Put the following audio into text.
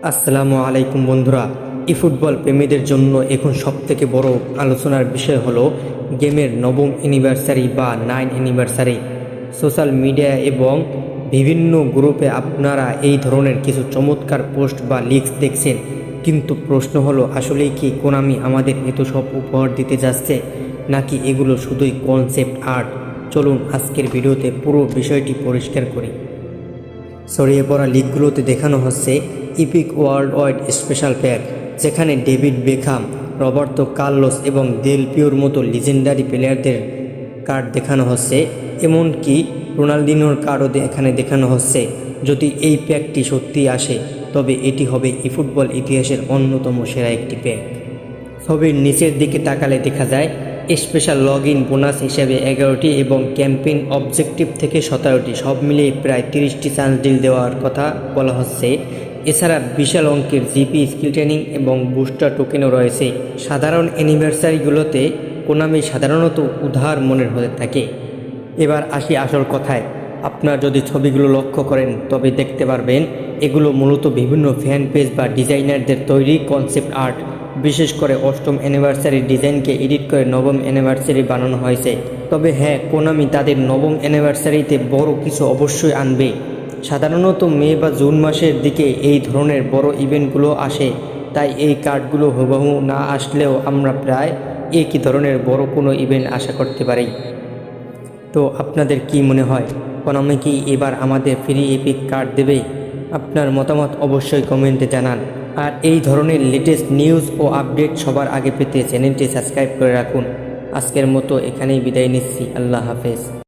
আসসালামু আলাইকুম বন্ধুরা। ফুটবল প্রেমীদের জন্য এখন সবথেকে বড় আলোচনার বিষয় হলো গেমের নবম অ্যানিভার্সারি বা 9 অ্যানিভার্সারি। সোশ্যাল মিডিয়া এবং বিভিন্ন গ্রুপে আপনারা এই ধরনের কিছু চমৎকার পোস্ট বা লিঙ্কস দেখছেন, কিন্তু প্রশ্ন হলো আসলেই কি কোনামি আমাদের এত সব উপহার দিতে যাচ্ছে, নাকি এগুলো শুধুই কনসেপ্ট আর্ট? চলুন আজকের ভিডিওতে পুরো বিষয়টি পরিষ্কার করি। ছড়িয়ে পড়া লিগগুলোতে দেখানো হচ্ছে epic world wide special pack, যেখানে ডেভিড বেকহাম, রবার্তো কার্লোস এবং দেল পিওর মতো লিজেন্ডারি প্লেয়ারদের কার্ড দেখানো হচ্ছে। এমনকি রোনালদিনোর কার্ডও এখানে দেখানো হচ্ছে। যদি এই প্যাকটি সত্যি আসে, তবে এটি হবে ফুটবল ইতিহাসের অন্যতম সেরা একটি প্যাক। ছবির নিচের দিকে তাকালে দেখা যায় স্পেশাল লগ ইন বোনাস হিসেবে 11টি এবং ক্যাম্পেইন অবজেক্টিভ থেকে 17টি, সব মিলিয়ে প্রায় 30টি চান্স ডিল দেওয়ার কথা বলা হচ্ছে। এছাড়া বিশাল অঙ্কের জিপি স্কিল ট্রেনিং এবং বুস্টার টোকেনও রয়েছে। সাধারণ অ্যানিভার্সারিগুলোতে কোনামি সাধারণত উদার মনের হয়ে থাকে। এবার আসি আসল কথায়। আপনার যদি ছবিগুলো লক্ষ্য করেন তবে দেখতে পারবেন এগুলো মূলত বিভিন্ন ফ্যান পেজ বা ডিজাইনারদের তৈরি কনসেপ্ট আর্ট। বিশেষ করে অষ্টম অ্যানিভার্সারির ডিজাইনকে এডিট করে নবম অ্যানিভার্সারি বানানো হয়েছে। তবে হ্যাঁ, কোনামি তাদের নবম অ্যানিভার্সারিতে বড় কিছু অবশ্যই আনবে। সাধারণত মে বা জুন মাসের দিকে এই ধরনের বড় ইভেন্টগুলো আসে, তাই এই কার্ডগুলো হুবহু না আসলেও আমরা প্রায় একই ধরনের বড় কোনো ইভেন্ট আশা করতে পারি। তো আপনাদের কি মনে হয়, কোনামি কি এবার আমাদের ফ্রি এপিক কার্ড দেবে? আপনার মতামত অবশ্যই কমেন্টে জানান। আর এই ধরনের লেটেস্ট নিউজ ও আপডেট সবার আগে পেতে চ্যানেলটি সাবস্ক্রাইব করে রাখুন। আজকের মতো এখানেই বিদায় নিচ্ছি। আল্লাহ হাফেজ।